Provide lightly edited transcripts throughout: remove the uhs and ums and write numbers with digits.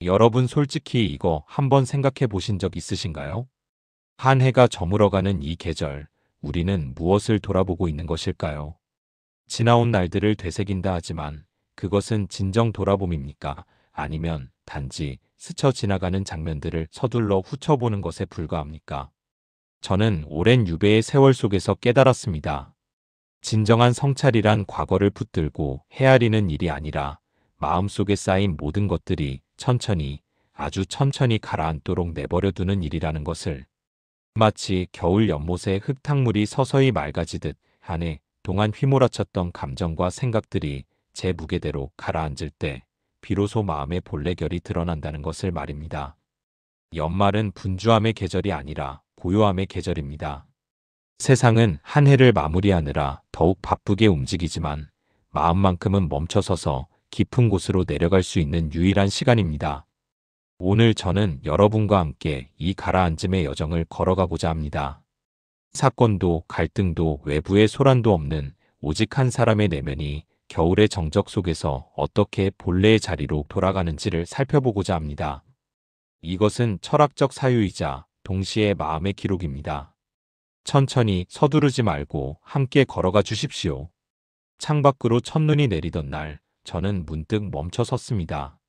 여러분 솔직히 이거 한번 생각해 보신 적 있으신가요? 한 해가 저물어가는 이 계절, 우리는 무엇을 돌아보고 있는 것일까요? 지나온 날들을 되새긴다 하지만 그것은 진정 돌아봄입니까? 아니면 단지 스쳐 지나가는 장면들을 서둘러 훑어보는 것에 불과합니까? 저는 오랜 유배의 세월 속에서 깨달았습니다. 진정한 성찰이란 과거를 붙들고 헤아리는 일이 아니라 마음속에 쌓인 모든 것들이 천천히, 아주 천천히 가라앉도록 내버려두는 일이라는 것을. 마치 겨울 연못에 흙탕물이 서서히 맑아지듯 한 해 동안 휘몰아쳤던 감정과 생각들이 제 무게대로 가라앉을 때 비로소 마음의 본래결이 드러난다는 것을 말입니다. 연말은 분주함의 계절이 아니라 고요함의 계절입니다. 세상은 한 해를 마무리하느라 더욱 바쁘게 움직이지만 마음만큼은 멈춰서서 깊은 곳으로 내려갈 수 있는 유일한 시간입니다. 오늘 저는 여러분과 함께 이 가라앉음의 여정을 걸어가고자 합니다. 사건도 갈등도 외부의 소란도 없는 오직 한 사람의 내면이 겨울의 정적 속에서 어떻게 본래의 자리로 돌아가는지를 살펴보고자 합니다. 이것은 철학적 사유이자 동시에 마음의 기록입니다. 천천히 서두르지 말고 함께 걸어가 주십시오. 창밖으로 첫눈이 내리던 날, 저는 문득 멈춰 섰습니다.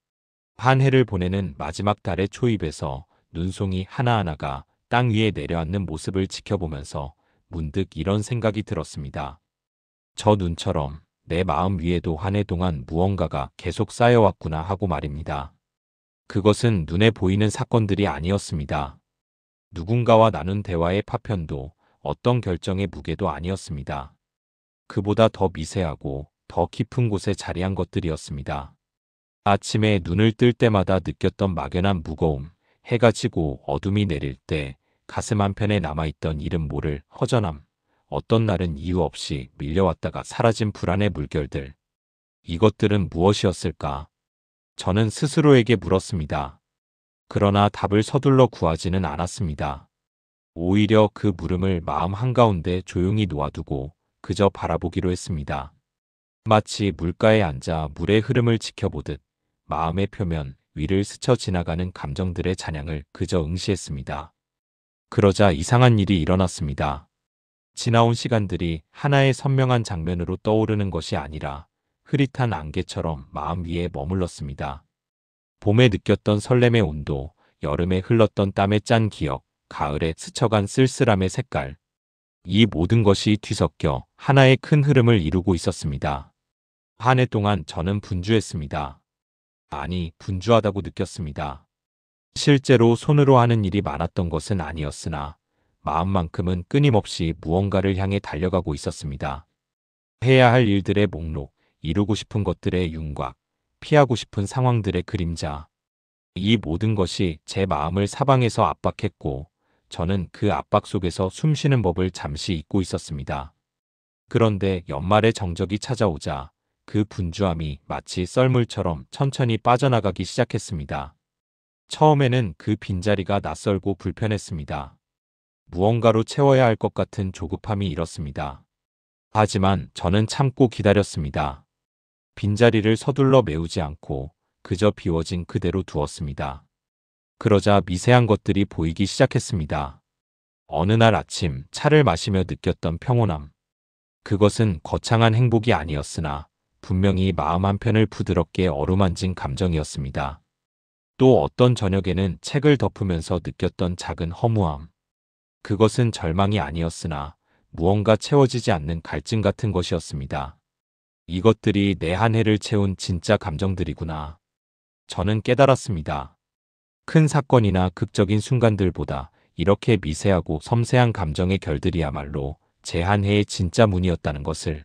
한 해를 보내는 마지막 달의 초입에서 눈송이 하나하나가 땅 위에 내려앉는 모습을 지켜보면서 문득 이런 생각이 들었습니다. 저 눈처럼 내 마음 위에도 한 해 동안 무언가가 계속 쌓여왔구나 하고 말입니다. 그것은 눈에 보이는 사건들이 아니었습니다. 누군가와 나눈 대화의 파편도 어떤 결정의 무게도 아니었습니다. 그보다 더 미세하고 더 깊은 곳에 자리한 것들이었습니다. 아침에 눈을 뜰 때마다 느꼈던 막연한 무거움, 해가 지고 어둠이 내릴 때 가슴 한편에 남아있던 이름 모를 허전함, 어떤 날은 이유 없이 밀려왔다가 사라진 불안의 물결들. 이것들은 무엇이었을까? 저는 스스로에게 물었습니다. 그러나 답을 서둘러 구하지는 않았습니다. 오히려 그 물음을 마음 한가운데 조용히 놓아두고 그저 바라보기로 했습니다. 마치 물가에 앉아 물의 흐름을 지켜보듯 마음의 표면 위를 스쳐 지나가는 감정들의 찬양을 그저 응시했습니다. 그러자 이상한 일이 일어났습니다. 지나온 시간들이 하나의 선명한 장면으로 떠오르는 것이 아니라 흐릿한 안개처럼 마음 위에 머물렀습니다. 봄에 느꼈던 설렘의 온도, 여름에 흘렀던 땀의 짠 기억, 가을에 스쳐간 쓸쓸함의 색깔. 이 모든 것이 뒤섞여 하나의 큰 흐름을 이루고 있었습니다. 한 해 동안 저는 분주했습니다. 아니, 분주하다고 느꼈습니다. 실제로 손으로 하는 일이 많았던 것은 아니었으나 마음만큼은 끊임없이 무언가를 향해 달려가고 있었습니다. 해야 할 일들의 목록, 이루고 싶은 것들의 윤곽, 피하고 싶은 상황들의 그림자. 이 모든 것이 제 마음을 사방에서 압박했고 저는 그 압박 속에서 숨쉬는 법을 잠시 잊고 있었습니다. 그런데 연말의 정적이 찾아오자 그 분주함이 마치 썰물처럼 천천히 빠져나가기 시작했습니다. 처음에는 그 빈자리가 낯설고 불편했습니다. 무언가로 채워야 할 것 같은 조급함이 일었습니다. 하지만 저는 참고 기다렸습니다. 빈자리를 서둘러 메우지 않고 그저 비워진 그대로 두었습니다. 그러자 미세한 것들이 보이기 시작했습니다. 어느 날 아침 차를 마시며 느꼈던 평온함. 그것은 거창한 행복이 아니었으나 분명히 마음 한편을 부드럽게 어루만진 감정이었습니다. 또 어떤 저녁에는 책을 덮으면서 느꼈던 작은 허무함. 그것은 절망이 아니었으나 무언가 채워지지 않는 갈증 같은 것이었습니다. 이것들이 내 한 해를 채운 진짜 감정들이구나. 저는 깨달았습니다. 큰 사건이나 극적인 순간들보다 이렇게 미세하고 섬세한 감정의 결들이야말로 제 한 해의 진짜 문이었다는 것을.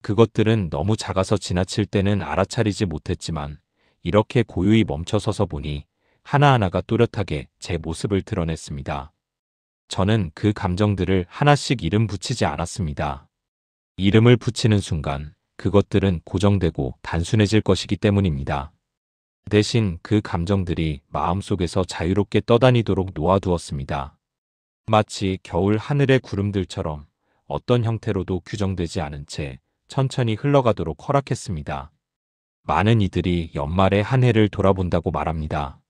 그것들은 너무 작아서 지나칠 때는 알아차리지 못했지만 이렇게 고요히 멈춰서서 보니 하나하나가 또렷하게 제 모습을 드러냈습니다. 저는 그 감정들을 하나씩 이름 붙이지 않았습니다. 이름을 붙이는 순간 그것들은 고정되고 단순해질 것이기 때문입니다. 대신 그 감정들이 마음속에서 자유롭게 떠다니도록 놓아두었습니다. 마치 겨울 하늘의 구름들처럼 어떤 형태로도 규정되지 않은 채 천천히 흘러가도록 허락했습니다. 많은 이들이 연말에 한 해를 돌아본다고 말합니다.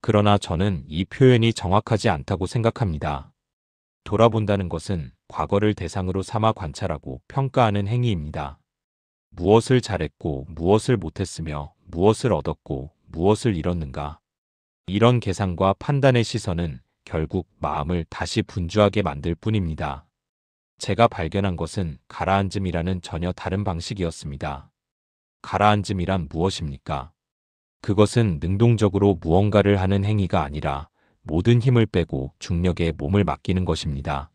그러나 저는 이 표현이 정확하지 않다고 생각합니다. 돌아본다는 것은 과거를 대상으로 삼아 관찰하고 평가하는 행위입니다. 무엇을 잘했고 무엇을 못했으며 무엇을 얻었고 무엇을 잃었는가. 이런 계산과 판단의 시선은 결국 마음을 다시 분주하게 만들 뿐입니다. 제가 발견한 것은 가라앉음이라는 전혀 다른 방식이었습니다. 가라앉음이란 무엇입니까? 그것은 능동적으로 무언가를 하는 행위가 아니라 모든 힘을 빼고 중력에 몸을 맡기는 것입니다.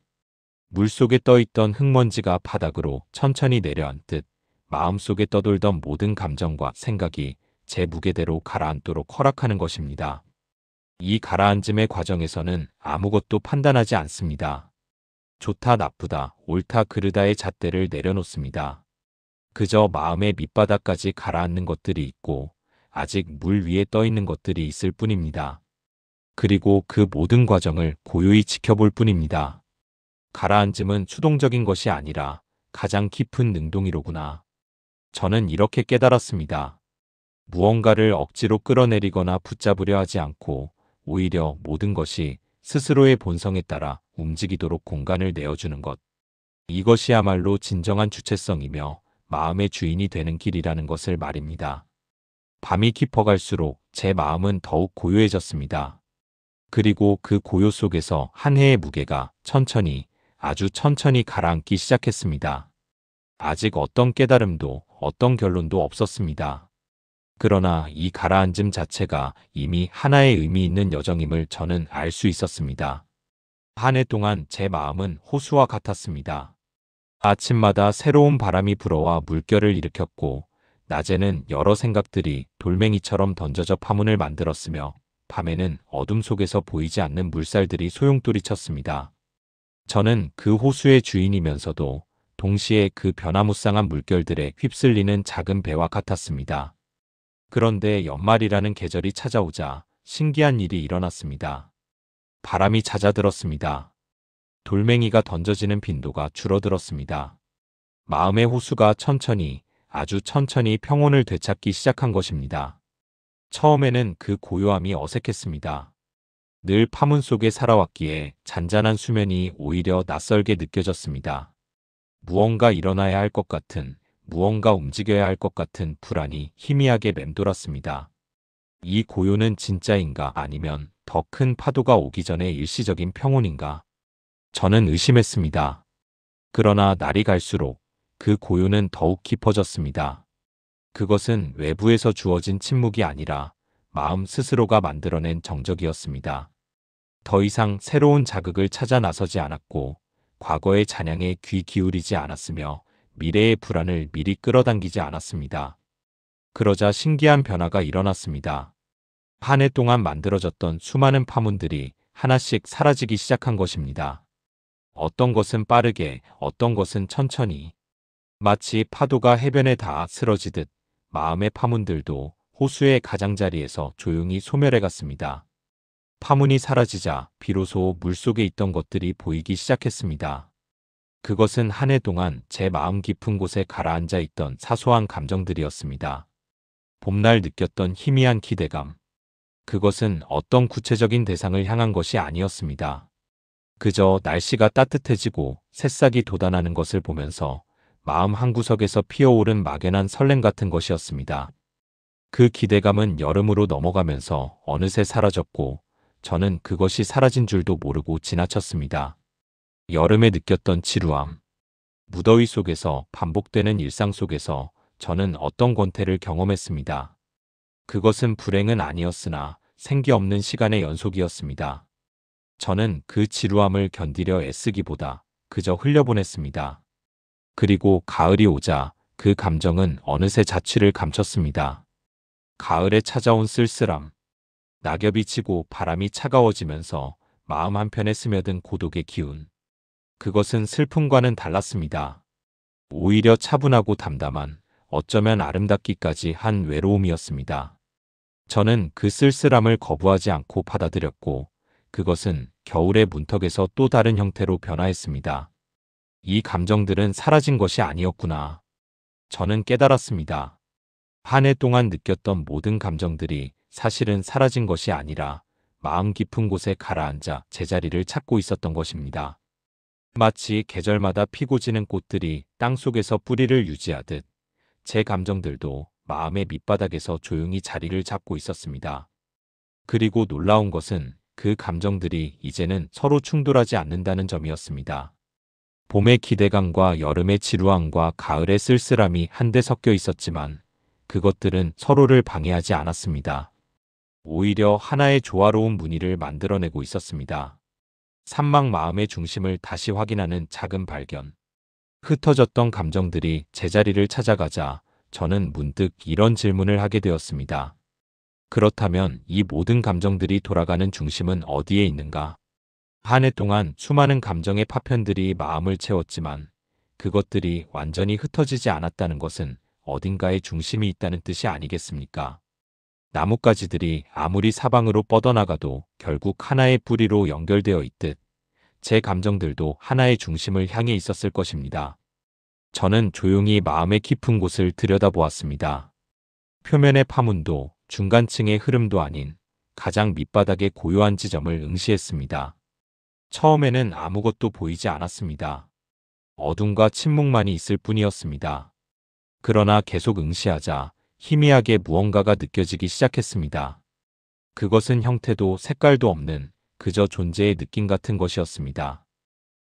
물속에 떠있던 흙먼지가 바닥으로 천천히 내려앉듯 마음속에 떠돌던 모든 감정과 생각이 제 무게대로 가라앉도록 허락하는 것입니다. 이 가라앉음의 과정에서는 아무것도 판단하지 않습니다. 좋다 나쁘다 옳다 그르다의 잣대를 내려놓습니다. 그저 마음의 밑바닥까지 가라앉는 것들이 있고 아직 물 위에 떠있는 것들이 있을 뿐입니다. 그리고 그 모든 과정을 고요히 지켜볼 뿐입니다. 가라앉음은 수동적인 것이 아니라 가장 깊은 능동이로구나. 저는 이렇게 깨달았습니다. 무언가를 억지로 끌어내리거나 붙잡으려 하지 않고 오히려 모든 것이 스스로의 본성에 따라 움직이도록 공간을 내어주는 것. 이것이야말로 진정한 주체성이며 마음의 주인이 되는 길이라는 것을 말입니다. 밤이 깊어갈수록 제 마음은 더욱 고요해졌습니다. 그리고 그 고요 속에서 한 해의 무게가 천천히, 아주 천천히 가라앉기 시작했습니다. 아직 어떤 깨달음도 어떤 결론도 없었습니다. 그러나 이 가라앉음 자체가 이미 하나의 의미 있는 여정임을 저는 알 수 있었습니다. 한 해 동안 제 마음은 호수와 같았습니다. 아침마다 새로운 바람이 불어와 물결을 일으켰고 낮에는 여러 생각들이 돌멩이처럼 던져져 파문을 만들었으며 밤에는 어둠 속에서 보이지 않는 물살들이 소용돌이쳤습니다. 저는 그 호수의 주인이면서도 동시에 그 변화무쌍한 물결들에 휩쓸리는 작은 배와 같았습니다. 그런데 연말이라는 계절이 찾아오자 신기한 일이 일어났습니다. 바람이 잦아들었습니다. 돌멩이가 던져지는 빈도가 줄어들었습니다. 마음의 호수가 천천히, 아주 천천히 평온을 되찾기 시작한 것입니다. 처음에는 그 고요함이 어색했습니다. 늘 파문 속에 살아왔기에 잔잔한 수면이 오히려 낯설게 느껴졌습니다. 무언가 일어나야 할 것 같은, 무언가 움직여야 할 것 같은 불안이 희미하게 맴돌았습니다. 이 고요는 진짜인가 아니면 더 큰 파도가 오기 전의 일시적인 평온인가? 저는 의심했습니다. 그러나 날이 갈수록 그 고요는 더욱 깊어졌습니다. 그것은 외부에서 주어진 침묵이 아니라 마음 스스로가 만들어낸 정적이었습니다. 더 이상 새로운 자극을 찾아 나서지 않았고 과거의 찬양에 귀 기울이지 않았으며 미래의 불안을 미리 끌어당기지 않았습니다. 그러자 신기한 변화가 일어났습니다. 한 해 동안 만들어졌던 수많은 파문들이 하나씩 사라지기 시작한 것입니다. 어떤 것은 빠르게, 어떤 것은 천천히. 마치 파도가 해변에 닿아 쓰러지듯 마음의 파문들도 호수의 가장자리에서 조용히 소멸해갔습니다. 파문이 사라지자 비로소 물속에 있던 것들이 보이기 시작했습니다. 그것은 한 해 동안 제 마음 깊은 곳에 가라앉아 있던 사소한 감정들이었습니다. 봄날 느꼈던 희미한 기대감. 그것은 어떤 구체적인 대상을 향한 것이 아니었습니다. 그저 날씨가 따뜻해지고 새싹이 돋아나는 것을 보면서 마음 한구석에서 피어오른 막연한 설렘 같은 것이었습니다. 그 기대감은 여름으로 넘어가면서 어느새 사라졌고 저는 그것이 사라진 줄도 모르고 지나쳤습니다. 여름에 느꼈던 지루함. 무더위 속에서 반복되는 일상 속에서 저는 어떤 권태를 경험했습니다. 그것은 불행은 아니었으나 생기 없는 시간의 연속이었습니다. 저는 그 지루함을 견디려 애쓰기보다 그저 흘려보냈습니다. 그리고 가을이 오자 그 감정은 어느새 자취를 감췄습니다. 가을에 찾아온 쓸쓸함. 낙엽이 지고 바람이 차가워지면서 마음 한편에 스며든 고독의 기운. 그것은 슬픔과는 달랐습니다. 오히려 차분하고 담담한, 어쩌면 아름답기까지 한 외로움이었습니다. 저는 그 쓸쓸함을 거부하지 않고 받아들였고 그것은 겨울의 문턱에서 또 다른 형태로 변화했습니다. 이 감정들은 사라진 것이 아니었구나. 저는 깨달았습니다. 한 해 동안 느꼈던 모든 감정들이 사실은 사라진 것이 아니라 마음 깊은 곳에 가라앉아 제자리를 찾고 있었던 것입니다. 마치 계절마다 피고 지는 꽃들이 땅속에서 뿌리를 유지하듯 제 감정들도 마음의 밑바닥에서 조용히 자리를 잡고 있었습니다. 그리고 놀라운 것은 그 감정들이 이제는 서로 충돌하지 않는다는 점이었습니다. 봄의 기대감과 여름의 지루함과 가을의 쓸쓸함이 한데 섞여 있었지만 그것들은 서로를 방해하지 않았습니다. 오히려 하나의 조화로운 무늬를 만들어내고 있었습니다. 산막 마음의 중심을 다시 확인하는 작은 발견. 흩어졌던 감정들이 제자리를 찾아가자 저는 문득 이런 질문을 하게 되었습니다. 그렇다면 이 모든 감정들이 돌아가는 중심은 어디에 있는가? 한 해 동안 수많은 감정의 파편들이 마음을 채웠지만 그것들이 완전히 흩어지지 않았다는 것은 어딘가에 중심이 있다는 뜻이 아니겠습니까? 나뭇가지들이 아무리 사방으로 뻗어나가도 결국 하나의 뿌리로 연결되어 있듯 제 감정들도 하나의 중심을 향해 있었을 것입니다. 저는 조용히 마음의 깊은 곳을 들여다보았습니다. 표면의 파문도 중간층의 흐름도 아닌 가장 밑바닥의 고요한 지점을 응시했습니다. 처음에는 아무것도 보이지 않았습니다. 어둠과 침묵만이 있을 뿐이었습니다. 그러나 계속 응시하자 희미하게 무언가가 느껴지기 시작했습니다. 그것은 형태도 색깔도 없는 그저 존재의 느낌 같은 것이었습니다.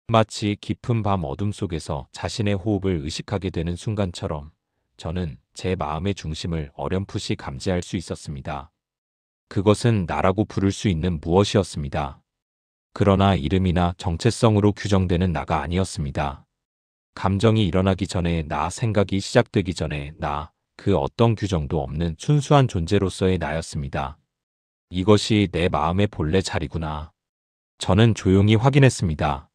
마치 깊은 밤 어둠 속에서 자신의 호흡을 의식하게 되는 순간처럼 저는 제 마음의 중심을 어렴풋이 감지할 수 있었습니다. 그것은 나라고 부를 수 있는 무엇이었습니다. 그러나 이름이나 정체성으로 규정되는 나가 아니었습니다. 감정이 일어나기 전에 나, 생각이 시작되기 전에 나, 그 어떤 규정도 없는 순수한 존재로서의 나였습니다. 이것이 내 마음의 본래 자리구나. 저는 조용히 확인했습니다.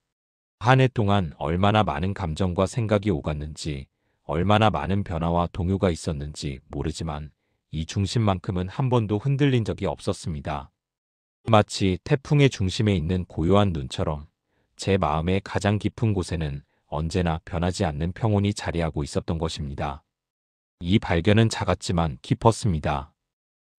한 해 동안 얼마나 많은 감정과 생각이 오갔는지, 얼마나 많은 변화와 동요가 있었는지 모르지만 이 중심만큼은 한 번도 흔들린 적이 없었습니다. 마치 태풍의 중심에 있는 고요한 눈처럼 제 마음의 가장 깊은 곳에는 언제나 변하지 않는 평온이 자리하고 있었던 것입니다. 이 발견은 작았지만 깊었습니다.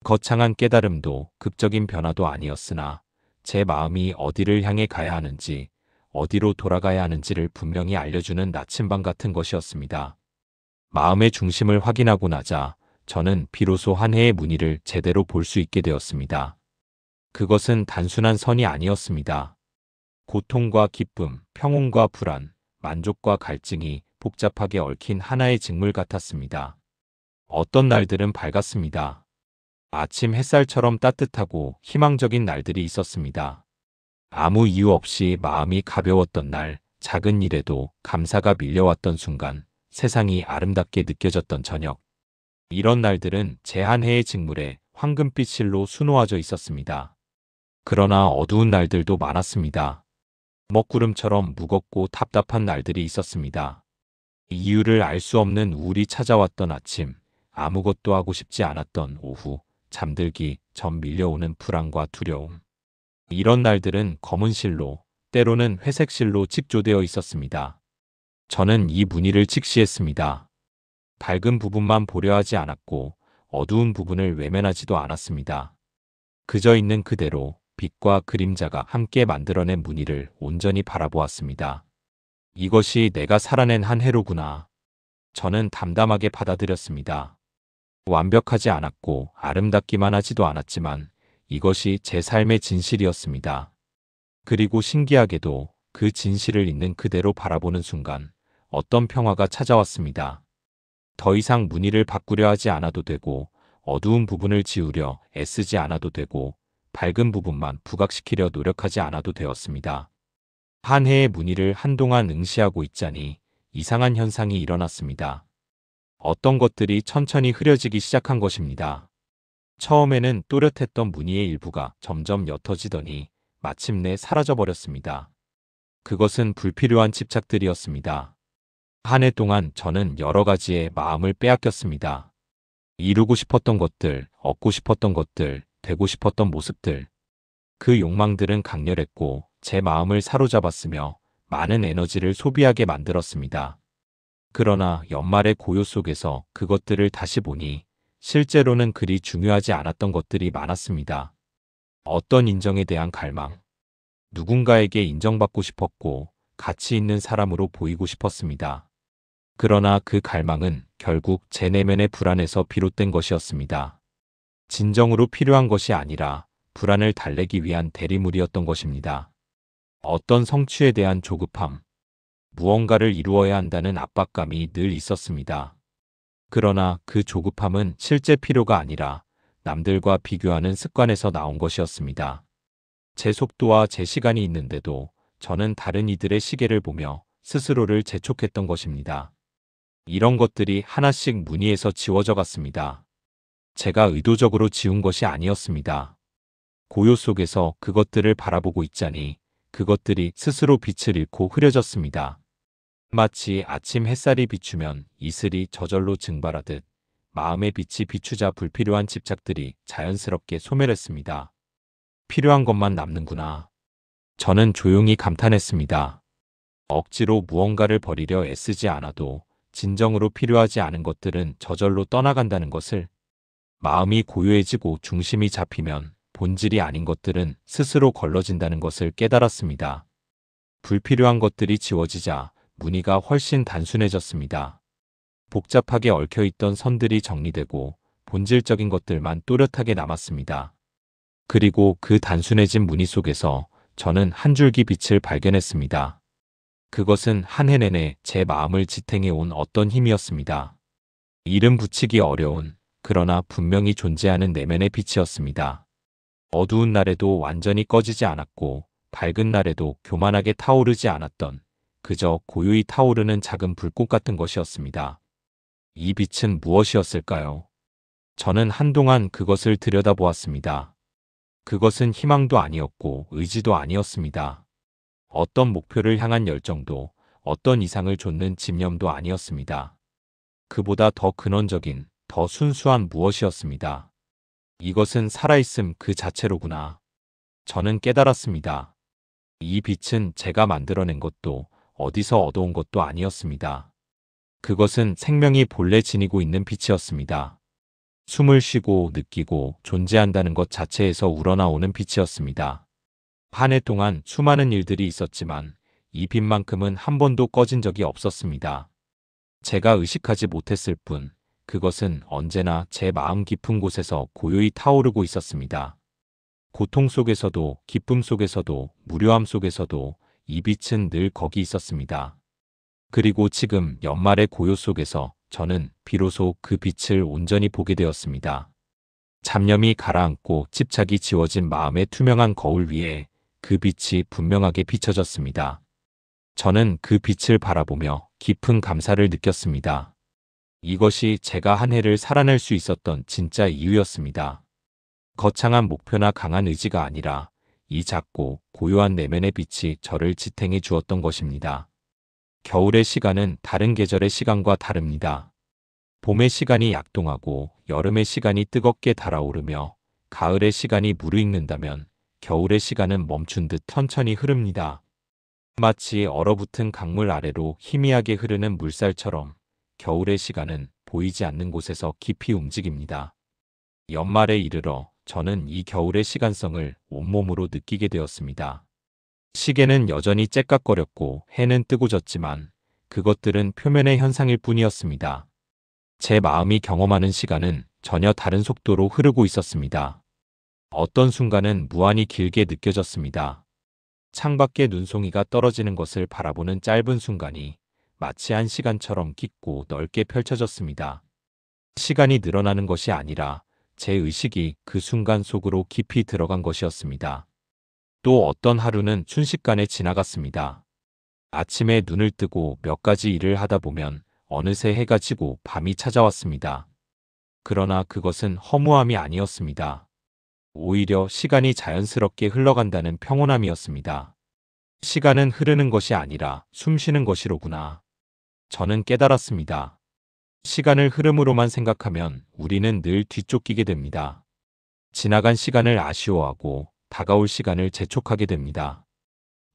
거창한 깨달음도 극적인 변화도 아니었으나 제 마음이 어디를 향해 가야 하는지, 어디로 돌아가야 하는지를 분명히 알려주는 나침반 같은 것이었습니다. 마음의 중심을 확인하고 나자 저는 비로소 한 해의 무늬를 제대로 볼 수 있게 되었습니다. 그것은 단순한 선이 아니었습니다. 고통과 기쁨, 평온과 불안, 만족과 갈증이 복잡하게 얽힌 하나의 직물 같았습니다. 어떤 날들은 밝았습니다. 아침 햇살처럼 따뜻하고 희망적인 날들이 있었습니다. 아무 이유 없이 마음이 가벼웠던 날, 작은 일에도 감사가 밀려왔던 순간, 세상이 아름답게 느껴졌던 저녁. 이런 날들은 제 한 해의 직물에 황금빛 실로 수놓아져 있었습니다. 그러나 어두운 날들도 많았습니다. 먹구름처럼 무겁고 답답한 날들이 있었습니다. 이유를 알 수 없는 우울이 찾아왔던 아침, 아무것도 하고 싶지 않았던 오후, 잠들기 전 밀려오는 불안과 두려움. 이런 날들은 검은 실로, 때로는 회색 실로 직조되어 있었습니다. 저는 이 무늬를 직시했습니다. 밝은 부분만 보려 하지 않았고 어두운 부분을 외면하지도 않았습니다. 그저 있는 그대로 빛과 그림자가 함께 만들어낸 무늬를 온전히 바라보았습니다. 이것이 내가 살아낸 한 해로구나. 저는 담담하게 받아들였습니다. 완벽하지 않았고 아름답기만 하지도 않았지만 이것이 제 삶의 진실이었습니다. 그리고 신기하게도 그 진실을 있는 그대로 바라보는 순간 어떤 평화가 찾아왔습니다. 더 이상 무늬를 바꾸려 하지 않아도 되고 어두운 부분을 지우려 애쓰지 않아도 되고 밝은 부분만 부각시키려 노력하지 않아도 되었습니다. 한 해의 무늬를 한동안 응시하고 있자니 이상한 현상이 일어났습니다. 어떤 것들이 천천히 흐려지기 시작한 것입니다. 처음에는 또렷했던 무늬의 일부가 점점 옅어지더니 마침내 사라져버렸습니다. 그것은 불필요한 집착들이었습니다. 한 해 동안 저는 여러 가지의 마음을 빼앗겼습니다. 이루고 싶었던 것들, 얻고 싶었던 것들, 되고 싶었던 모습들. 그 욕망들은 강렬했고 제 마음을 사로잡았으며 많은 에너지를 소비하게 만들었습니다. 그러나 연말의 고요 속에서 그것들을 다시 보니 실제로는 그리 중요하지 않았던 것들이 많았습니다. 어떤 인정에 대한 갈망, 누군가에게 인정받고 싶었고 가치 있는 사람으로 보이고 싶었습니다. 그러나 그 갈망은 결국 제 내면의 불안에서 비롯된 것이었습니다. 진정으로 필요한 것이 아니라 불안을 달래기 위한 대리물이었던 것입니다. 어떤 성취에 대한 조급함, 무언가를 이루어야 한다는 압박감이 늘 있었습니다. 그러나 그 조급함은 실제 필요가 아니라 남들과 비교하는 습관에서 나온 것이었습니다. 제 속도와 제 시간이 있는데도 저는 다른 이들의 시계를 보며 스스로를 재촉했던 것입니다. 이런 것들이 하나씩 무늬에서 지워져 갔습니다. 제가 의도적으로 지운 것이 아니었습니다. 고요 속에서 그것들을 바라보고 있자니 그것들이 스스로 빛을 잃고 흐려졌습니다. 마치 아침 햇살이 비추면 이슬이 저절로 증발하듯 마음의 빛이 비추자 불필요한 집착들이 자연스럽게 소멸했습니다. 필요한 것만 남는구나. 저는 조용히 감탄했습니다. 억지로 무언가를 버리려 애쓰지 않아도 진정으로 필요하지 않은 것들은 저절로 떠나간다는 것을, 마음이 고요해지고 중심이 잡히면 본질이 아닌 것들은 스스로 걸러진다는 것을 깨달았습니다. 불필요한 것들이 지워지자 무늬가 훨씬 단순해졌습니다. 복잡하게 얽혀있던 선들이 정리되고 본질적인 것들만 또렷하게 남았습니다. 그리고 그 단순해진 무늬 속에서 저는 한 줄기 빛을 발견했습니다. 그것은 한 해 내내 제 마음을 지탱해온 어떤 힘이었습니다. 이름 붙이기 어려운, 그러나 분명히 존재하는 내면의 빛이었습니다. 어두운 날에도 완전히 꺼지지 않았고 밝은 날에도 교만하게 타오르지 않았던, 그저 고요히 타오르는 작은 불꽃 같은 것이었습니다. 이 빛은 무엇이었을까요? 저는 한동안 그것을 들여다보았습니다. 그것은 희망도 아니었고 의지도 아니었습니다. 어떤 목표를 향한 열정도, 어떤 이상을 좇는 집념도 아니었습니다. 그보다 더 근원적인, 더 순수한 무엇이었습니다. 이것은 살아있음 그 자체로구나. 저는 깨달았습니다. 이 빛은 제가 만들어낸 것도 어디서 얻어온 것도 아니었습니다. 그것은 생명이 본래 지니고 있는 빛이었습니다. 숨을 쉬고 느끼고 존재한다는 것 자체에서 우러나오는 빛이었습니다. 한 해 동안 수많은 일들이 있었지만 이 빛만큼은 한 번도 꺼진 적이 없었습니다. 제가 의식하지 못했을 뿐 그것은 언제나 제 마음 깊은 곳에서 고요히 타오르고 있었습니다. 고통 속에서도 기쁨 속에서도 무료함 속에서도 이 빛은 늘 거기 있었습니다. 그리고 지금 연말의 고요 속에서 저는 비로소 그 빛을 온전히 보게 되었습니다. 잡념이 가라앉고 집착이 지워진 마음의 투명한 거울 위에 그 빛이 분명하게 비춰졌습니다. 저는 그 빛을 바라보며 깊은 감사를 느꼈습니다. 이것이 제가 한 해를 살아낼 수 있었던 진짜 이유였습니다. 거창한 목표나 강한 의지가 아니라 이 작고 고요한 내면의 빛이 저를 지탱해 주었던 것입니다. 겨울의 시간은 다른 계절의 시간과 다릅니다. 봄의 시간이 약동하고 여름의 시간이 뜨겁게 달아오르며 가을의 시간이 무르익는다면 겨울의 시간은 멈춘 듯 천천히 흐릅니다. 마치 얼어붙은 강물 아래로 희미하게 흐르는 물살처럼 겨울의 시간은 보이지 않는 곳에서 깊이 움직입니다. 연말에 이르러 저는 이 겨울의 시간성을 온몸으로 느끼게 되었습니다. 시계는 여전히 째깍거렸고 해는 뜨고 졌지만 그것들은 표면의 현상일 뿐이었습니다. 제 마음이 경험하는 시간은 전혀 다른 속도로 흐르고 있었습니다. 어떤 순간은 무한히 길게 느껴졌습니다. 창밖에 눈송이가 떨어지는 것을 바라보는 짧은 순간이 마치 한 시간처럼 깊고 넓게 펼쳐졌습니다. 시간이 늘어나는 것이 아니라 제 의식이 그 순간 속으로 깊이 들어간 것이었습니다. 또 어떤 하루는 순식간에 지나갔습니다. 아침에 눈을 뜨고 몇 가지 일을 하다 보면 어느새 해가 지고 밤이 찾아왔습니다. 그러나 그것은 허무함이 아니었습니다. 오히려 시간이 자연스럽게 흘러간다는 평온함이었습니다. 시간은 흐르는 것이 아니라 숨쉬는 것이로구나. 저는 깨달았습니다. 시간을 흐름으로만 생각하면 우리는 늘 뒤쫓기게 됩니다. 지나간 시간을 아쉬워하고 다가올 시간을 재촉하게 됩니다.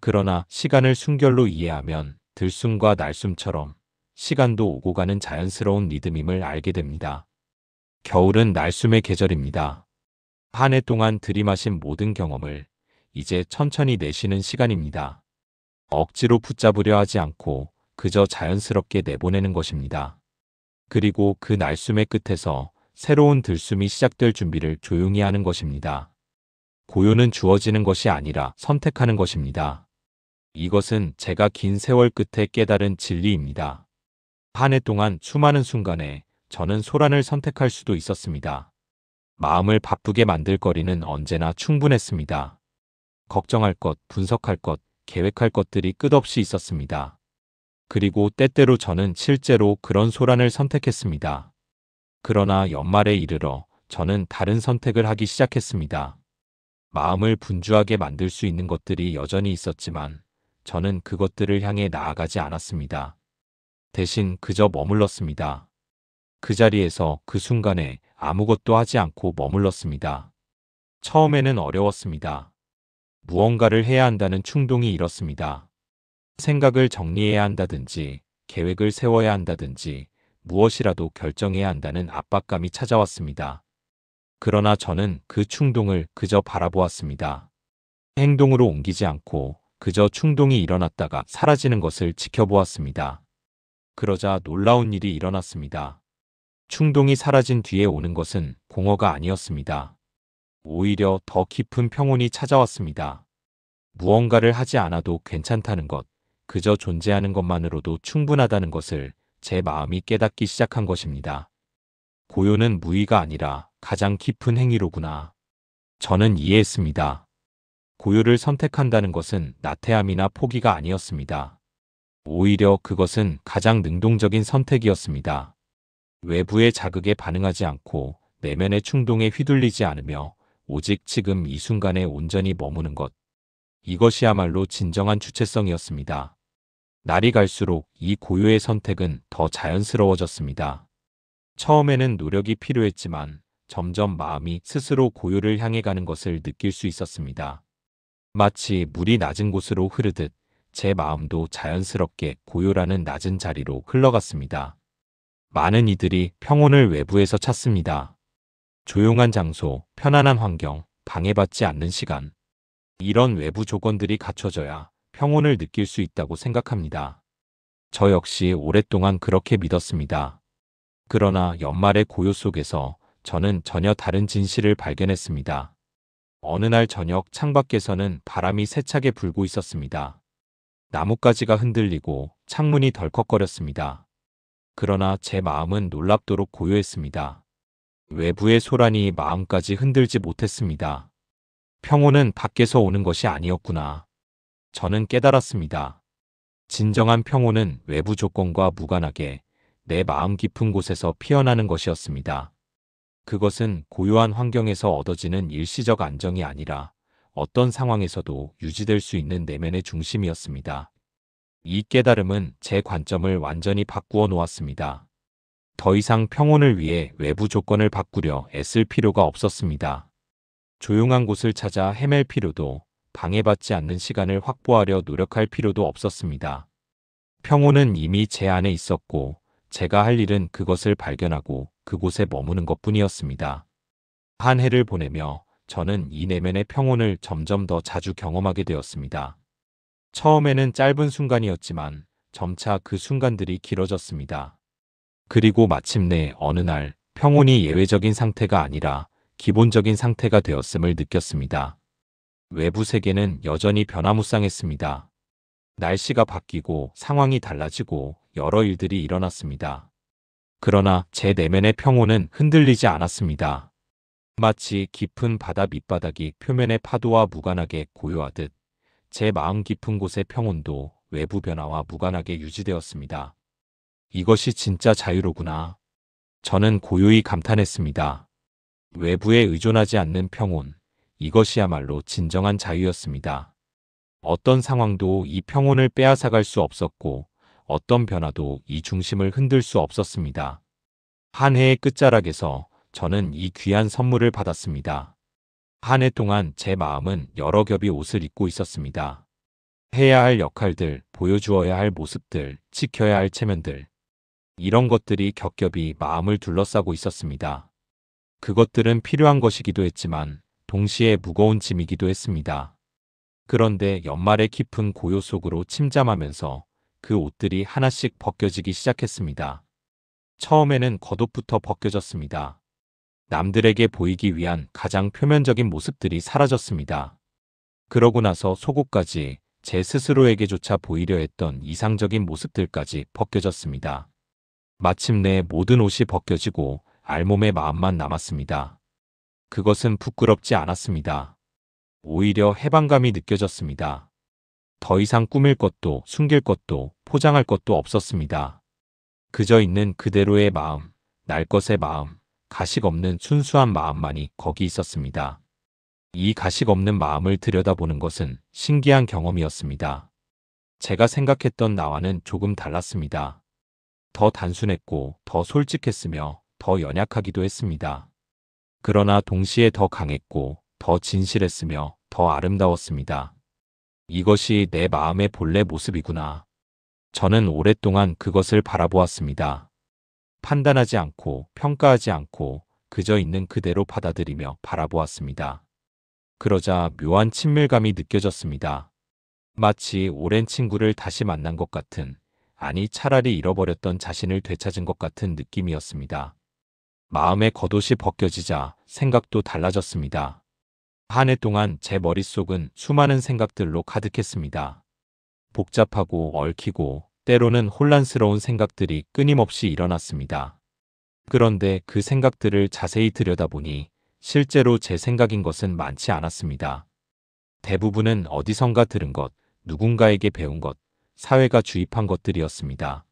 그러나 시간을 순결로 이해하면 들숨과 날숨처럼 시간도 오고 가는 자연스러운 리듬임을 알게 됩니다. 겨울은 날숨의 계절입니다. 한 해 동안 들이마신 모든 경험을 이제 천천히 내쉬는 시간입니다. 억지로 붙잡으려 하지 않고 그저 자연스럽게 내보내는 것입니다. 그리고 그 날숨의 끝에서 새로운 들숨이 시작될 준비를 조용히 하는 것입니다. 고요는 주어지는 것이 아니라 선택하는 것입니다. 이것은 제가 긴 세월 끝에 깨달은 진리입니다. 한 해 동안 수많은 순간에 저는 소란을 선택할 수도 있었습니다. 마음을 바쁘게 만들 거리는 언제나 충분했습니다. 걱정할 것, 분석할 것, 계획할 것들이 끝없이 있었습니다. 그리고 때때로 저는 실제로 그런 소란을 선택했습니다. 그러나 연말에 이르러 저는 다른 선택을 하기 시작했습니다. 마음을 분주하게 만들 수 있는 것들이 여전히 있었지만 저는 그것들을 향해 나아가지 않았습니다. 대신 그저 머물렀습니다. 그 자리에서 그 순간에 아무것도 하지 않고 머물렀습니다. 처음에는 어려웠습니다. 무언가를 해야 한다는 충동이 일었습니다. 생각을 정리해야 한다든지, 계획을 세워야 한다든지, 무엇이라도 결정해야 한다는 압박감이 찾아왔습니다. 그러나 저는 그 충동을 그저 바라보았습니다. 행동으로 옮기지 않고 그저 충동이 일어났다가 사라지는 것을 지켜보았습니다. 그러자 놀라운 일이 일어났습니다. 충동이 사라진 뒤에 오는 것은 공허가 아니었습니다. 오히려 더 깊은 평온이 찾아왔습니다. 무언가를 하지 않아도 괜찮다는 것, 그저 존재하는 것만으로도 충분하다는 것을 제 마음이 깨닫기 시작한 것입니다. 고요는 무의가 아니라 가장 깊은 행위로구나. 저는 이해했습니다. 고요를 선택한다는 것은 나태함이나 포기가 아니었습니다. 오히려 그것은 가장 능동적인 선택이었습니다. 외부의 자극에 반응하지 않고 내면의 충동에 휘둘리지 않으며 오직 지금 이 순간에 온전히 머무는 것. 이것이야말로 진정한 주체성이었습니다. 날이 갈수록 이 고요의 선택은 더 자연스러워졌습니다. 처음에는 노력이 필요했지만 점점 마음이 스스로 고요를 향해 가는 것을 느낄 수 있었습니다. 마치 물이 낮은 곳으로 흐르듯 제 마음도 자연스럽게 고요라는 낮은 자리로 흘러갔습니다. 많은 이들이 평온을 외부에서 찾습니다. 조용한 장소, 편안한 환경, 방해받지 않는 시간. 이런 외부 조건들이 갖춰져야 평온을 느낄 수 있다고 생각합니다. 저 역시 오랫동안 그렇게 믿었습니다. 그러나 연말의 고요 속에서 저는 전혀 다른 진실을 발견했습니다. 어느 날 저녁 창밖에서는 바람이 세차게 불고 있었습니다. 나뭇가지가 흔들리고 창문이 덜컥거렸습니다. 그러나 제 마음은 놀랍도록 고요했습니다. 외부의 소란이 마음까지 흔들지 못했습니다. 평온은 밖에서 오는 것이 아니었구나. 저는 깨달았습니다. 진정한 평온은 외부 조건과 무관하게 내 마음 깊은 곳에서 피어나는 것이었습니다. 그것은 고요한 환경에서 얻어지는 일시적 안정이 아니라 어떤 상황에서도 유지될 수 있는 내면의 중심이었습니다. 이 깨달음은 제 관점을 완전히 바꾸어 놓았습니다. 더 이상 평온을 위해 외부 조건을 바꾸려 애쓸 필요가 없었습니다. 조용한 곳을 찾아 헤맬 필요도, 방해받지 않는 시간을 확보하려 노력할 필요도 없었습니다. 평온은 이미 제 안에 있었고, 제가 할 일은 그것을 발견하고 그곳에 머무는 것뿐이었습니다. 한 해를 보내며 저는 이 내면의 평온을 점점 더 자주 경험하게 되었습니다. 처음에는 짧은 순간이었지만 점차 그 순간들이 길어졌습니다. 그리고 마침내 어느 날 평온이 예외적인 상태가 아니라 기본적인 상태가 되었음을 느꼈습니다. 외부 세계는 여전히 변화무쌍했습니다. 날씨가 바뀌고 상황이 달라지고 여러 일들이 일어났습니다. 그러나 제 내면의 평온은 흔들리지 않았습니다. 마치 깊은 바다 밑바닥이 표면의 파도와 무관하게 고요하듯 제 마음 깊은 곳의 평온도 외부 변화와 무관하게 유지되었습니다. 이것이 진짜 자유로구나. 저는 고요히 감탄했습니다. 외부에 의존하지 않는 평온, 이것이야말로 진정한 자유였습니다. 어떤 상황도 이 평온을 빼앗아갈 수 없었고 어떤 변화도 이 중심을 흔들 수 없었습니다. 한 해의 끝자락에서 저는 이 귀한 선물을 받았습니다. 한 해 동안 제 마음은 여러 겹의 옷을 입고 있었습니다. 해야 할 역할들, 보여주어야 할 모습들, 지켜야 할 체면들. 이런 것들이 겹겹이 마음을 둘러싸고 있었습니다. 그것들은 필요한 것이기도 했지만 동시에 무거운 짐이기도 했습니다. 그런데 연말의 깊은 고요 속으로 침잠하면서 그 옷들이 하나씩 벗겨지기 시작했습니다. 처음에는 겉옷부터 벗겨졌습니다. 남들에게 보이기 위한 가장 표면적인 모습들이 사라졌습니다. 그러고 나서 속옷까지 제 스스로에게조차 보이려 했던 이상적인 모습들까지 벗겨졌습니다. 마침내 모든 옷이 벗겨지고 알몸의 마음만 남았습니다. 그것은 부끄럽지 않았습니다. 오히려 해방감이 느껴졌습니다. 더 이상 꾸밀 것도 숨길 것도 포장할 것도 없었습니다. 그저 있는 그대로의 마음, 날 것의 마음, 가식 없는 순수한 마음만이 거기 있었습니다. 이 가식 없는 마음을 들여다보는 것은 신기한 경험이었습니다. 제가 생각했던 나와는 조금 달랐습니다. 더 단순했고 더 솔직했으며 더 연약하기도 했습니다. 그러나 동시에 더 강했고 더 진실했으며 더 아름다웠습니다. 이것이 내 마음의 본래 모습이구나. 저는 오랫동안 그것을 바라보았습니다. 판단하지 않고 평가하지 않고 그저 있는 그대로 받아들이며 바라보았습니다. 그러자 묘한 친밀감이 느껴졌습니다. 마치 오랜 친구를 다시 만난 것 같은, 아니 차라리 잃어버렸던 자신을 되찾은 것 같은 느낌이었습니다. 마음의 겉옷이 벗겨지자 생각도 달라졌습니다. 한 해 동안 제 머릿속은 수많은 생각들로 가득했습니다. 복잡하고 얽히고 때로는 혼란스러운 생각들이 끊임없이 일어났습니다. 그런데 그 생각들을 자세히 들여다보니 실제로 제 생각인 것은 많지 않았습니다. 대부분은 어디선가 들은 것, 누군가에게 배운 것, 사회가 주입한 것들이었습니다.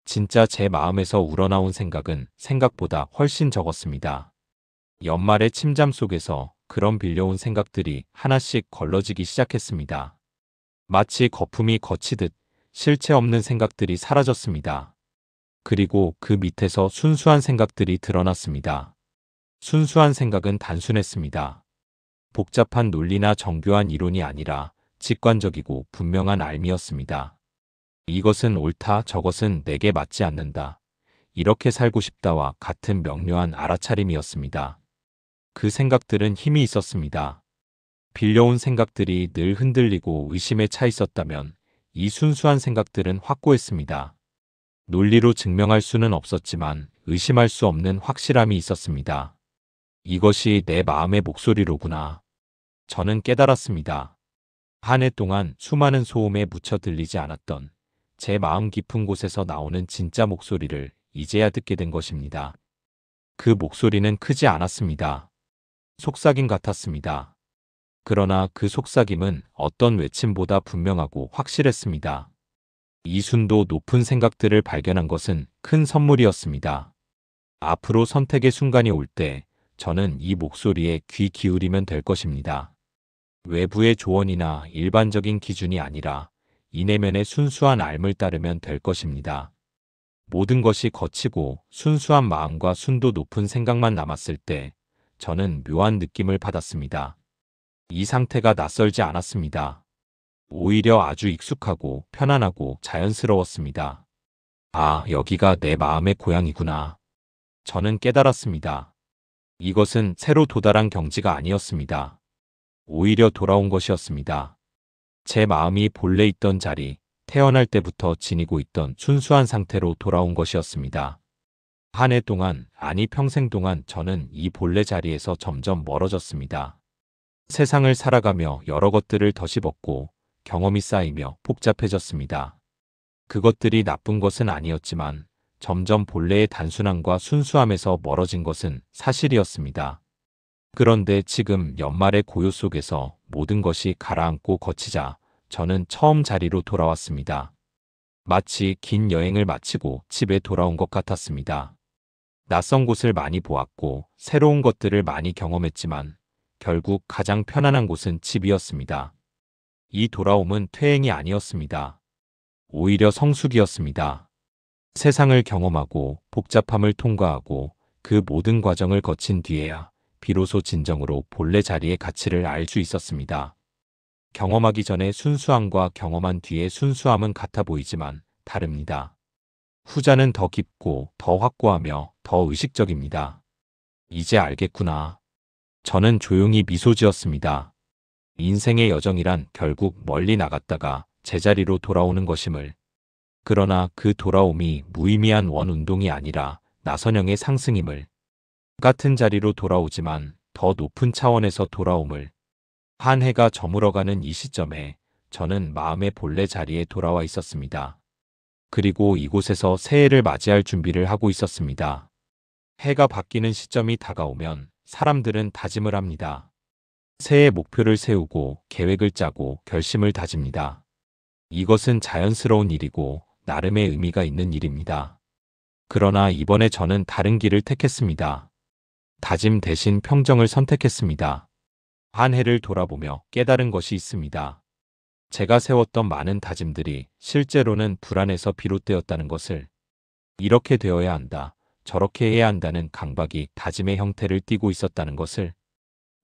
진짜 제 마음에서 우러나온 생각은 생각보다 훨씬 적었습니다. 연말의 침잠 속에서 그런 빌려온 생각들이 하나씩 걸러지기 시작했습니다. 마치 거품이 거치듯 실체 없는 생각들이 사라졌습니다. 그리고 그 밑에서 순수한 생각들이 드러났습니다. 순수한 생각은 단순했습니다. 복잡한 논리나 정교한 이론이 아니라 직관적이고 분명한 알미였습니다. 이것은 옳다, 저것은 내게 맞지 않는다. 이렇게 살고 싶다와 같은 명료한 알아차림이었습니다. 그 생각들은 힘이 있었습니다. 빌려온 생각들이 늘 흔들리고 의심에 차 있었다면 이 순수한 생각들은 확고했습니다. 논리로 증명할 수는 없었지만 의심할 수 없는 확실함이 있었습니다. 이것이 내 마음의 목소리로구나. 저는 깨달았습니다. 한 해 동안 수많은 소음에 묻혀 들리지 않았던 제 마음 깊은 곳에서 나오는 진짜 목소리를 이제야 듣게 된 것입니다. 그 목소리는 크지 않았습니다. 속삭임 같았습니다. 그러나 그 속삭임은 어떤 외침보다 분명하고 확실했습니다. 이순도 높은 생각들을 발견한 것은 큰 선물이었습니다. 앞으로 선택의 순간이 올 때 저는 이 목소리에 귀 기울이면 될 것입니다. 외부의 조언이나 일반적인 기준이 아니라 이내면의 순수한 알 따르면 될 것입니다. 모든 것이 거치고 순수한 마음과 순도 높은 생각만 남았을 때 저는 묘한 느낌을 받았습니다. 이 상태가 낯설지 않았습니다. 오히려 아주 익숙하고 편안하고 자연스러웠습니다. 아, 여기가 내 마음의 고향이구나. 저는 깨달았습니다. 이것은 새로 도달한 경지가 아니었습니다. 오히려 돌아온 것이었습니다. 제 마음이 본래 있던 자리, 태어날 때부터 지니고 있던 순수한 상태로 돌아온 것이었습니다. 한 해 동안, 아니 평생 동안 저는 이 본래 자리에서 점점 멀어졌습니다. 세상을 살아가며 여러 것들을 덧입었고 경험이 쌓이며 복잡해졌습니다. 그것들이 나쁜 것은 아니었지만 점점 본래의 단순함과 순수함에서 멀어진 것은 사실이었습니다. 그런데 지금 연말의 고요 속에서 모든 것이 가라앉고 거치자 저는 처음 자리로 돌아왔습니다. 마치 긴 여행을 마치고 집에 돌아온 것 같았습니다. 낯선 곳을 많이 보았고 새로운 것들을 많이 경험했지만 결국 가장 편안한 곳은 집이었습니다. 이 돌아옴은 퇴행이 아니었습니다. 오히려 성숙이었습니다. 세상을 경험하고 복잡함을 통과하고 그 모든 과정을 거친 뒤에야 비로소 진정으로 본래 자리의 가치를 알 수 있었습니다. 경험하기 전의 순수함과 경험한 뒤의 순수함은 같아 보이지만 다릅니다. 후자는 더 깊고 더 확고하며 더 의식적입니다. 이제 알겠구나. 저는 조용히 미소 지었습니다. 인생의 여정이란 결국 멀리 나갔다가 제자리로 돌아오는 것임을. 그러나 그 돌아옴이 무의미한 원운동이 아니라 나선형의 상승임을. 같은 자리로 돌아오지만 더 높은 차원에서 돌아옴을. 한 해가 저물어가는 이 시점에 저는 마음의 본래 자리에 돌아와 있었습니다. 그리고 이곳에서 새해를 맞이할 준비를 하고 있었습니다. 해가 바뀌는 시점이 다가오면 사람들은 다짐을 합니다. 새해 목표를 세우고 계획을 짜고 결심을 다집니다. 이것은 자연스러운 일이고 나름의 의미가 있는 일입니다. 그러나 이번에 저는 다른 길을 택했습니다. 다짐 대신 평정을 선택했습니다. 한 해를 돌아보며 깨달은 것이 있습니다. 제가 세웠던 많은 다짐들이 실제로는 불안에서 비롯되었다는 것을. 이렇게 되어야 한다, 저렇게 해야 한다는 강박이 다짐의 형태를 띠고 있었다는 것을.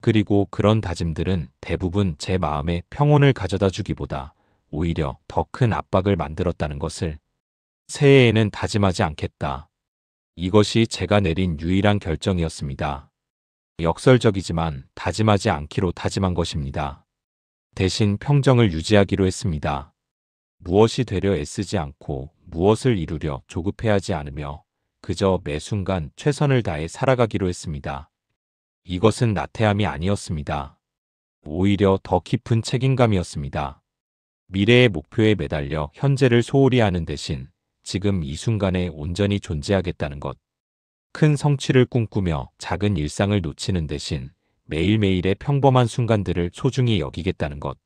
그리고 그런 다짐들은 대부분 제 마음에 평온을 가져다 주기보다 오히려 더 큰 압박을 만들었다는 것을. 새해에는 다짐하지 않겠다. 이것이 제가 내린 유일한 결정이었습니다. 역설적이지만 다짐하지 않기로 다짐한 것입니다. 대신 평정을 유지하기로 했습니다. 무엇이 되려 애쓰지 않고 무엇을 이루려 조급해하지 않으며 그저 매 순간 최선을 다해 살아가기로 했습니다. 이것은 나태함이 아니었습니다. 오히려 더 깊은 책임감이었습니다. 미래의 목표에 매달려 현재를 소홀히 하는 대신 지금 이 순간에 온전히 존재하겠다는 것. 큰 성취를 꿈꾸며 작은 일상을 놓치는 대신 매일매일의 평범한 순간들을 소중히 여기겠다는 것.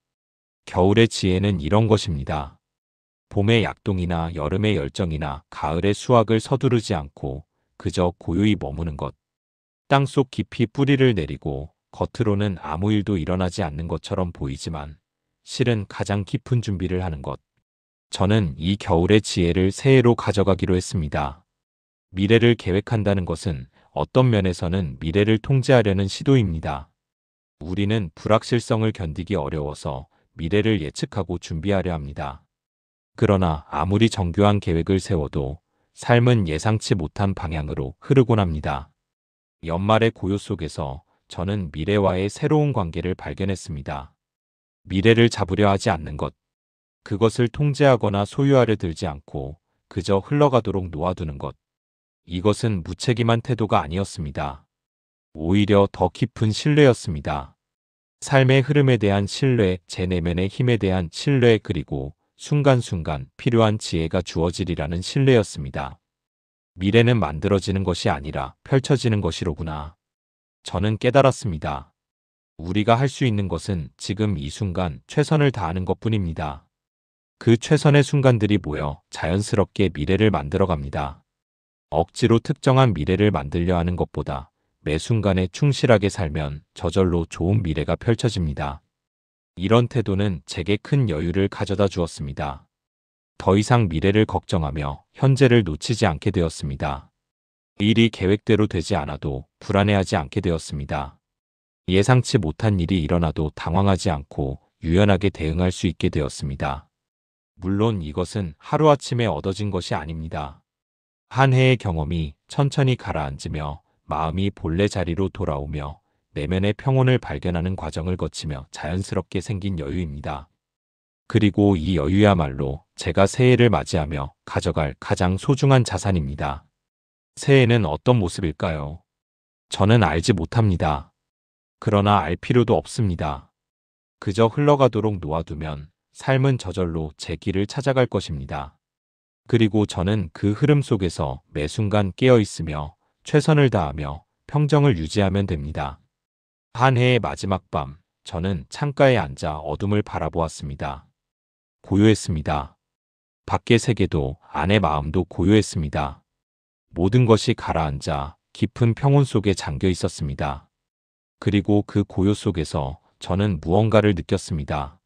겨울의 지혜는 이런 것입니다. 봄의 약동이나 여름의 열정이나 가을의 수확을 서두르지 않고 그저 고요히 머무는 것. 땅속 깊이 뿌리를 내리고 겉으로는 아무 일도 일어나지 않는 것처럼 보이지만 실은 가장 깊은 준비를 하는 것. 저는 이 겨울의 지혜를 새해로 가져가기로 했습니다. 미래를 계획한다는 것은 어떤 면에서는 미래를 통제하려는 시도입니다. 우리는 불확실성을 견디기 어려워서 미래를 예측하고 준비하려 합니다. 그러나 아무리 정교한 계획을 세워도 삶은 예상치 못한 방향으로 흐르곤 합니다. 연말의 고요 속에서 저는 미래와의 새로운 관계를 발견했습니다. 미래를 잡으려 하지 않는 것. 그것을 통제하거나 소유하려 들지 않고 그저 흘러가도록 놓아두는 것. 이것은 무책임한 태도가 아니었습니다. 오히려 더 깊은 신뢰였습니다. 삶의 흐름에 대한 신뢰, 제 내면의 힘에 대한 신뢰, 그리고 순간순간 필요한 지혜가 주어지리라는 신뢰였습니다. 미래는 만들어지는 것이 아니라 펼쳐지는 것이로구나. 저는 깨달았습니다. 우리가 할 수 있는 것은 지금 이 순간 최선을 다하는 것뿐입니다. 그 최선의 순간들이 모여 자연스럽게 미래를 만들어갑니다. 억지로 특정한 미래를 만들려 하는 것보다 매 순간에 충실하게 살면 저절로 좋은 미래가 펼쳐집니다. 이런 태도는 제게 큰 여유를 가져다 주었습니다. 더 이상 미래를 걱정하며 현재를 놓치지 않게 되었습니다. 일이 계획대로 되지 않아도 불안해하지 않게 되었습니다. 예상치 못한 일이 일어나도 당황하지 않고 유연하게 대응할 수 있게 되었습니다. 물론 이것은 하루아침에 얻어진 것이 아닙니다. 한 해의 경험이 천천히 가라앉으며 마음이 본래 자리로 돌아오며 내면의 평온을 발견하는 과정을 거치며 자연스럽게 생긴 여유입니다. 그리고 이 여유야말로 제가 새해를 맞이하며 가져갈 가장 소중한 자산입니다. 새해는 어떤 모습일까요? 저는 알지 못합니다. 그러나 알 필요도 없습니다. 그저 흘러가도록 놓아두면 삶은 저절로 제 길을 찾아갈 것입니다. 그리고 저는 그 흐름 속에서 매 순간 깨어 있으며 최선을 다하며 평정을 유지하면 됩니다. 한 해의 마지막 밤, 저는 창가에 앉아 어둠을 바라보았습니다. 고요했습니다. 밖의 세계도 안의 마음도 고요했습니다. 모든 것이 가라앉아 깊은 평온 속에 잠겨 있었습니다. 그리고 그 고요 속에서 저는 무언가를 느꼈습니다.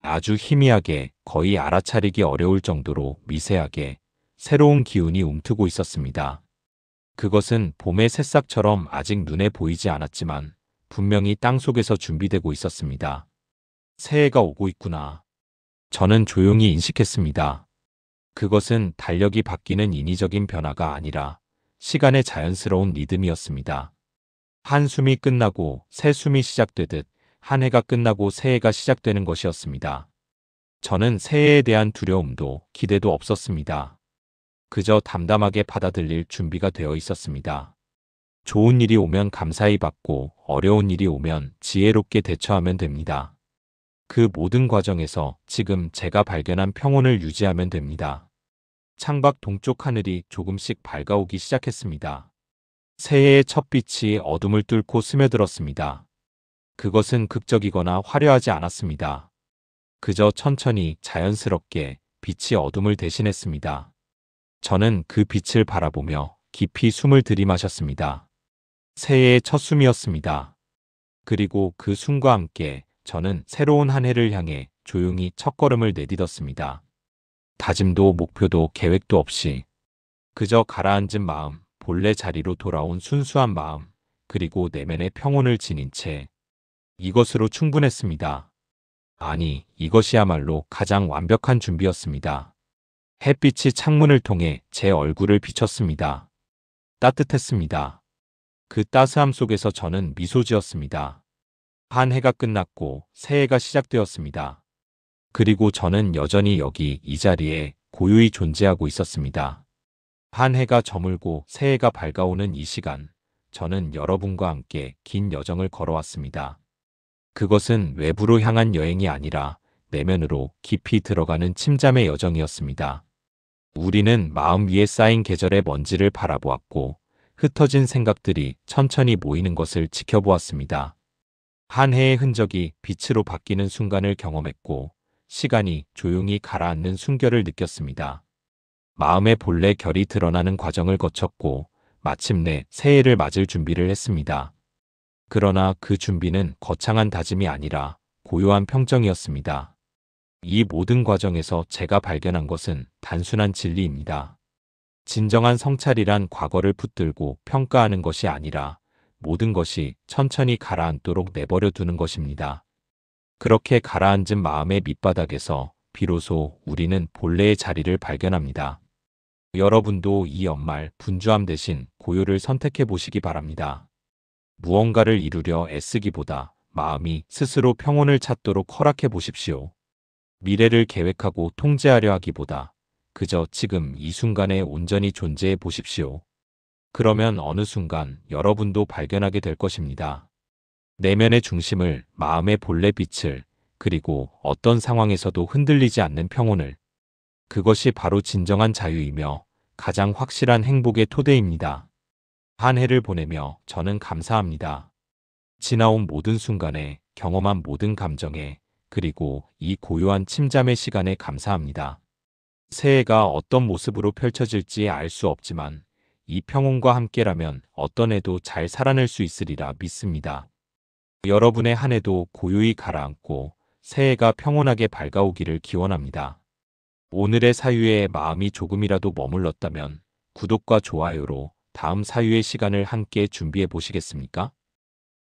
아주 희미하게, 거의 알아차리기 어려울 정도로 미세하게 새로운 기운이 움트고 있었습니다. 그것은 봄의 새싹처럼 아직 눈에 보이지 않았지만 분명히 땅속에서 준비되고 있었습니다. 새해가 오고 있구나. 저는 조용히 인식했습니다. 그것은 달력이 바뀌는 인위적인 변화가 아니라 시간의 자연스러운 리듬이었습니다. 한숨이 끝나고 새숨이 시작되듯 한 해가 끝나고 새해가 시작되는 것이었습니다. 저는 새해에 대한 두려움도 기대도 없었습니다. 그저 담담하게 받아들일 준비가 되어 있었습니다. 좋은 일이 오면 감사히 받고 어려운 일이 오면 지혜롭게 대처하면 됩니다. 그 모든 과정에서 지금 제가 발견한 평온을 유지하면 됩니다. 창밖 동쪽 하늘이 조금씩 밝아오기 시작했습니다. 새해의 첫 빛이 어둠을 뚫고 스며들었습니다. 그것은 극적이거나 화려하지 않았습니다. 그저 천천히 자연스럽게 빛이 어둠을 대신했습니다. 저는 그 빛을 바라보며 깊이 숨을 들이마셨습니다. 새해의 첫 숨이었습니다. 그리고 그 숨과 함께 저는 새로운 한 해를 향해 조용히 첫걸음을 내딛었습니다. 다짐도 목표도 계획도 없이 그저 가라앉은 마음, 본래 자리로 돌아온 순수한 마음, 그리고 내면의 평온을 지닌 채 이것으로 충분했습니다. 아니, 이것이야말로 가장 완벽한 준비였습니다. 햇빛이 창문을 통해 제 얼굴을 비췄습니다. 따뜻했습니다. 그 따스함 속에서 저는 미소 지었습니다. 한 해가 끝났고 새해가 시작되었습니다. 그리고 저는 여전히 여기 이 자리에 고요히 존재하고 있었습니다. 한 해가 저물고 새해가 밝아오는 이 시간, 저는 여러분과 함께 긴 여정을 걸어왔습니다. 그것은 외부로 향한 여행이 아니라 내면으로 깊이 들어가는 침잠의 여정이었습니다. 우리는 마음 위에 쌓인 계절의 먼지를 바라보았고 흩어진 생각들이 천천히 모이는 것을 지켜보았습니다. 한 해의 흔적이 빛으로 바뀌는 순간을 경험했고 시간이 조용히 가라앉는 순결을 느꼈습니다. 마음의 본래 결이 드러나는 과정을 거쳤고 마침내 새해를 맞을 준비를 했습니다. 그러나 그 준비는 거창한 다짐이 아니라 고요한 평정이었습니다. 이 모든 과정에서 제가 발견한 것은 단순한 진리입니다. 진정한 성찰이란 과거를 붙들고 평가하는 것이 아니라 모든 것이 천천히 가라앉도록 내버려 두는 것입니다. 그렇게 가라앉은 마음의 밑바닥에서 비로소 우리는 본래의 자리를 발견합니다. 여러분도 이 연말 분주함 대신 고요를 선택해 보시기 바랍니다. 무언가를 이루려 애쓰기보다 마음이 스스로 평온을 찾도록 허락해 보십시오. 미래를 계획하고 통제하려 하기보다 그저 지금 이 순간에 온전히 존재해 보십시오. 그러면 어느 순간 여러분도 발견하게 될 것입니다. 내면의 중심을, 마음의 본래 빛을, 그리고 어떤 상황에서도 흔들리지 않는 평온을. 그것이 바로 진정한 자유이며 가장 확실한 행복의 토대입니다. 한 해를 보내며 저는 감사합니다. 지나온 모든 순간에, 경험한 모든 감정에, 그리고 이 고요한 침잠의 시간에 감사합니다. 새해가 어떤 모습으로 펼쳐질지 알 수 없지만 이 평온과 함께라면 어떤 해도 잘 살아낼 수 있으리라 믿습니다. 여러분의 한 해도 고요히 가라앉고 새해가 평온하게 밝아오기를 기원합니다. 오늘의 사유에 마음이 조금이라도 머물렀다면 구독과 좋아요로 다음 사유의 시간을 함께 준비해 보시겠습니까?